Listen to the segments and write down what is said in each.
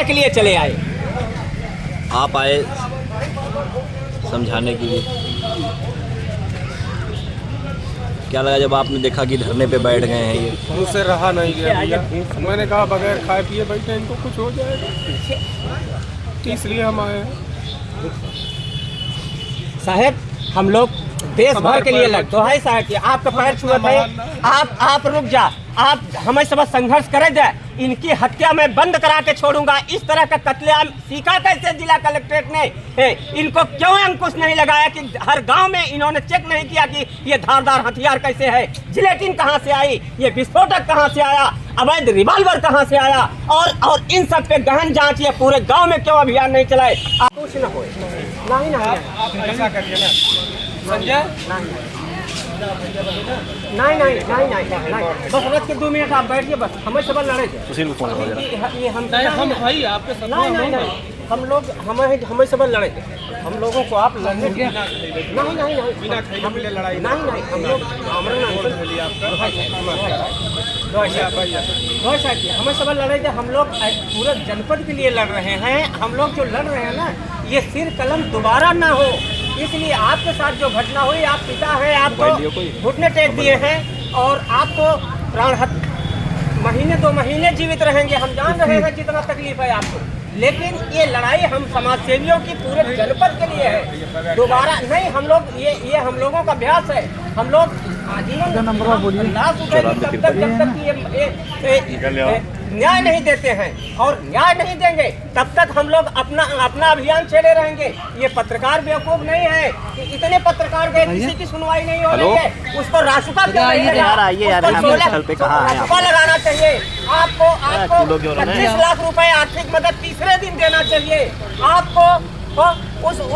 लड़ने के लिए चले आए। आप आए समझाने के लिए, क्या लगा जब आपने देखा कि धरने पे बैठ गए हैं ये? मुझसे रहा नहीं गया भैया। मैंने कहा बगैर खाए पिए बैठे इनको कुछ हो जाएगा, इसलिए हम आए हैं। साहब हम लोग देश भर के लिए लड़, तो है साहब कि आपका पैर छुआ थे, आप रुक जा, आप हमें सब संघर्ष करे दे, इनकी हत्या मैं बंद करा के छोड़ूंगा। इस तरह का कत्लेआम सीखा कैसे जिला कलेक्ट्रेट ने? इनको क्यों अंकुश नहीं लगाया कि हर गांव में इन्होंने चेक नहीं किया कि ये धारदार हथियार कैसे है, जिलेटिन कहां से आई, ये विस्फोटक कहां से आया, अवैध रिवॉल्वर कहां से आया, और इन सब पे गहन जांच ये पूरे गांव में क्यों अभियान नहीं चलाए? कुछ न हो, ऐसा करिए ना संजय, नहीं, बस रथ के 2 मिनट आप बैठिए, बस हमें सब लड़े थे। ये हम भाई आपके साथ नहीं, हमें सब लड़े थे। हम लोगों को आप लड़ने नहीं, बिना खाए पीले लड़ाई नहीं, हम लोग हमें सब लड़े थे। हम लोग पूरे जनपद के लिए लड़ रहे हैं। हम लोग जो लड़ रहे हैं ना, ये सिर कलम दोबारा ना हो, इसलिए आपके साथ जो घटना हुई, आप पिता हैं, आपको घुटने टेक दिए हैं और आपको प्राण महीने 2 महीने जीवित रहेंगे। हम जान रहे हैं कितना तकलीफ है आपको, लेकिन ये लड़ाई हम समाज सेवियों की पूरे जनपद के लिए है। दोबारा नहीं, हम लोग ये हम लोगों का अभ्यास है। हम लोग आजीवन लाश उठाएंगे तब तक जब तक ये न्याय नहीं देते हैं, और न्याय नहीं देंगे तब तक हम लोग अपना अभियान छेड़े रहेंगे। ये पत्रकार बेवकूफ नहीं है कि इतने पत्रकार गए, किसी की सुनवाई नहीं हो रही है, उसको रासुका लगाना चाहिए। आपको 25 लाख रुपए आर्थिक मदद तीसरे दिन देना चाहिए। आपको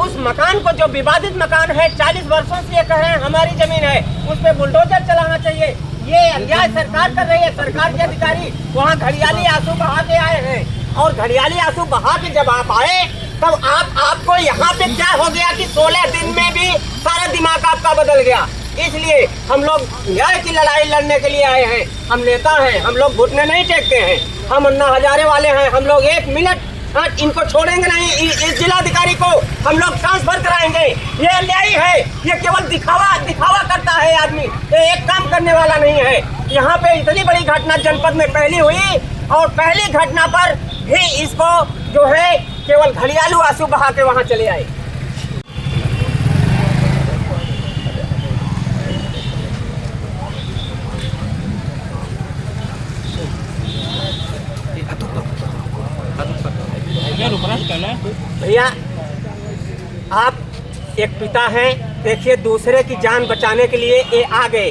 उस मकान को, जो विवादित मकान है, 40 वर्षों से ये कह रहे हैं हमारी जमीन है, उस पर बुलडोजर चलाना चाहिए। ये अन्याय सरकार कर रही है। सरकार के अधिकारी वहाँ घड़ियाली आंसू बहा के आए हैं, और घड़ियाली आंसू बहा के जब आप आए तब आपको यहाँ पे क्या हो गया कि 16 दिन में भी सारा दिमाग आपका बदल गया। इसलिए हम लोग न्याय की लड़ाई लड़ने के लिए आए हैं। हम नेता हैं, हम लोग घुटने नहीं टेकते हैं। हम अन्ना हजारे वाले हैं। हम लोग 1 मिनट इनको छोड़ेंगे नहीं। इस जिलाधिकारी को हम लोग ट्रांसफर कराएंगे। ये अन्यायी है, ये केवल दिखावा करता है आदमी, ये एक काम करने वाला नहीं है। यहाँ पे इतनी बड़ी घटना जनपद में पहली हुई, और पहली घटना पर भी इसको जो है केवल घड़ियालू आंसू बहा के वहाँ चले आए। भैया आप एक पिता हैं, देखिए दूसरे की जान बचाने के लिए ये आ गए,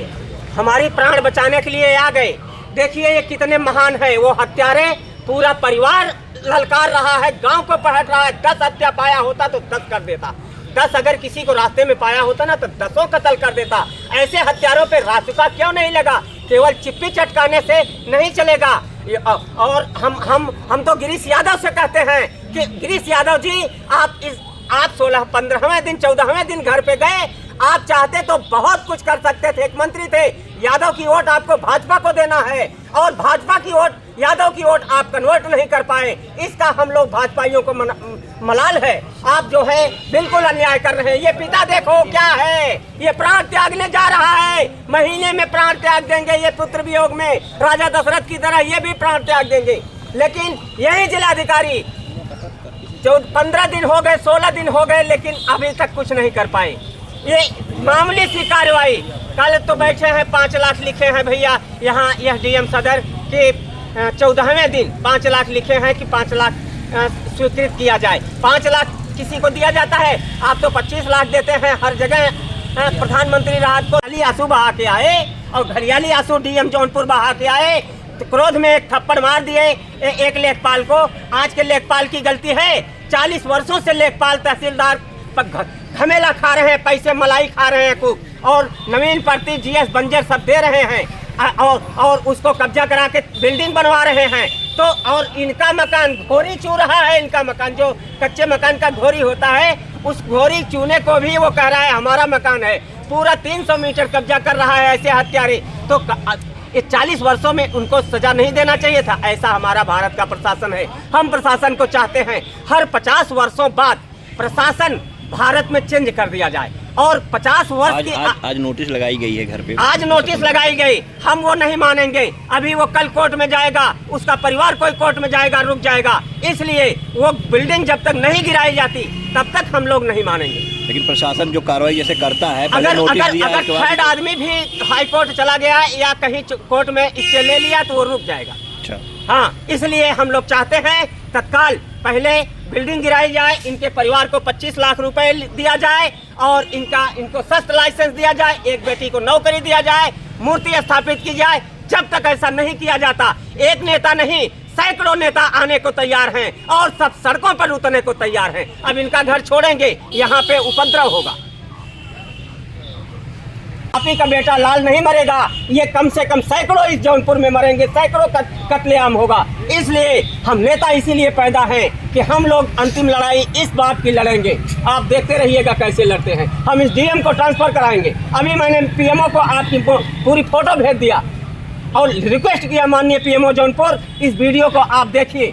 हमारी प्राण बचाने के लिए आ गए। देखिए ये कितने महान है। वो हत्यारे पूरा परिवार ललकार रहा है, गांव को पलट रहा है। 10 हत्या पाया होता तो 10 कर देता, 10 अगर किसी को रास्ते में पाया होता ना तो 10 कत्ल कर देता। ऐसे हत्यारों पे रासुका क्यों नहीं लगा? केवल चिप्पी चटकाने से नहीं चलेगा। और हम तो गिरीश यादव से कहते हैं कि गिरीश यादव जी, आप 16, 15वें दिन, 14वें दिन घर पे गए। आप चाहते तो बहुत कुछ कर सकते थे, एक मंत्री थे। यादव की वोट आपको भाजपा को देना है, और भाजपा की वोट यादव की वोट आप कन्वर्ट नहीं कर पाए। इसका हम लोग भाजपाइयों को मलाल है। आप जो है बिल्कुल अन्याय कर रहे हैं। ये पिता देखो क्या है, ये प्राण त्यागने जा रहा है। महीने में प्राण त्याग देंगे ये पुत्र वियोग में, राजा दशरथ की तरह ये भी प्राण त्याग देंगे। लेकिन यही जिलाधिकारी जो 15 दिन हो गए, 16 दिन हो गए, लेकिन अभी तक कुछ नहीं कर पाए। ये मामूली सी कार्रवाई। कल तो बैठे हैं 5 लाख लिखे हैं भैया यहाँ एसडीएम सदर के 14वें दिन 5 लाख लिखे हैं कि 5 लाख स्वीकृत किया जाए। 5 लाख किसी को दिया जाता है? आप तो 25 लाख देते हैं हर जगह। प्रधानमंत्री राहत को घड़ियाली आंसू बहा के आए, और घड़ियाली आंसू डीएम जौनपुर बहा के आए, तो क्रोध में एक थप्पड़ मार दिए एक लेखपाल को। आज के लेखपाल की गलती है। 40 वर्षों से लेखपाल तहसीलदार झमेला खा रहे हैं, पैसे मलाई खा रहे हैं खूब, और नवीन प्रति जीएस बंजर सब दे रहे हैं, और उसको कब्जा करा के बिल्डिंग बनवा रहे हैं। तो और इनका मकान घोरी चू रहा है। इनका मकान जो कच्चे मकान का घोरी होता है, उस घोरी चूने को भी वो कह रहा है हमारा मकान है। पूरा 300 मीटर कब्जा कर रहा है ऐसे हत्यारे। तो ये 40 वर्षों में उनको सजा नहीं देना चाहिए था? ऐसा हमारा भारत का प्रशासन है। हम प्रशासन को चाहते हैं हर 50 वर्षों बाद प्रशासन भारत में चेंज कर दिया जाए और 50 वर्ष की आज नोटिस लगाई गई है घर पे। आज नोटिस लगाई गई, हम वो नहीं मानेंगे। अभी वो कल कोर्ट में जाएगा, उसका परिवार कोई कोर्ट में जाएगा, रुक जाएगा। इसलिए वो बिल्डिंग जब तक नहीं गिराई जाती तब तक हम लोग नहीं मानेंगे। लेकिन प्रशासन जो कार्रवाई जैसे करता है, अगर थर्ड आदमी भी हाई कोर्ट चला गया या कहीं कोर्ट में स्टे ले लिया तो वो रुक जाएगा। अच्छा, हाँ, इसलिए हम लोग चाहते हैं तत्काल पहले बिल्डिंग गिराई जाए, इनके परिवार को 25 लाख रुपए दिया जाए और इनको सख्त लाइसेंस दिया जाए, एक बेटी को नौकरी दिया जाए, मूर्ति स्थापित की जाए। जब तक ऐसा नहीं किया जाता, एक नेता नहीं सैकड़ों नेता आने को तैयार हैं और सब सड़कों पर उतरने को तैयार हैं। अब इनका घर छोड़ेंगे, यहाँ पे उपद्रव होगा। आप ही का बेटा लाल नहीं मरेगा, ये कम से कम सैकड़ों इस जौनपुर में मरेंगे, सैकड़ों कत्लेआम होगा। इसलिए हम नेता इसीलिए पैदा हैं कि हम लोग अंतिम लड़ाई इस बात की लड़ेंगे। आप देखते रहिएगा कैसे लड़ते हैं। हम इस डीएम को ट्रांसफर कराएंगे। अभी मैंने पीएमओ को आपकी पूरी फोटो भेज दिया और रिक्वेस्ट किया, माननीय पीएमओ जौनपुर, इस वीडियो को आप देखिए।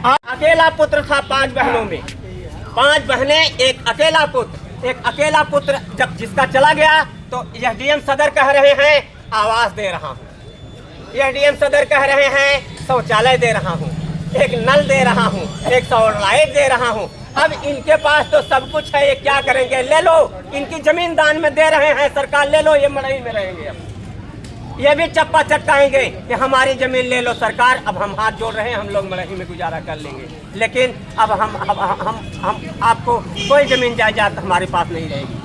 अकेला पुत्र था 5 बहनों में, 5 बहनें, एक अकेला पुत्र। एक अकेला पुत्र जब जिसका चला गया तो यह डीएम सदर कह रहे हैं आवास दे रहा हूँ, यह डीएम सदर कह रहे हैं शौचालय दे रहा हूँ, एक नल दे रहा हूँ, एक सौर लाइट दे रहा हूँ। अब इनके पास तो सब कुछ है, ये क्या करेंगे? ले लो, इनकी जमीन दान में दे रहे हैं सरकार, ले लो, ये मड़ई में रहेंगे। अब ये भी चप्पा चटकाएंगे कि हमारी जमीन ले लो सरकार। अब हम हाथ जोड़ रहे हैं, हम लोग मड़ई में गुजारा कर लेंगे, लेकिन अब हम आपको कोई जमीन जायदाद हमारे पास नहीं रहेगी।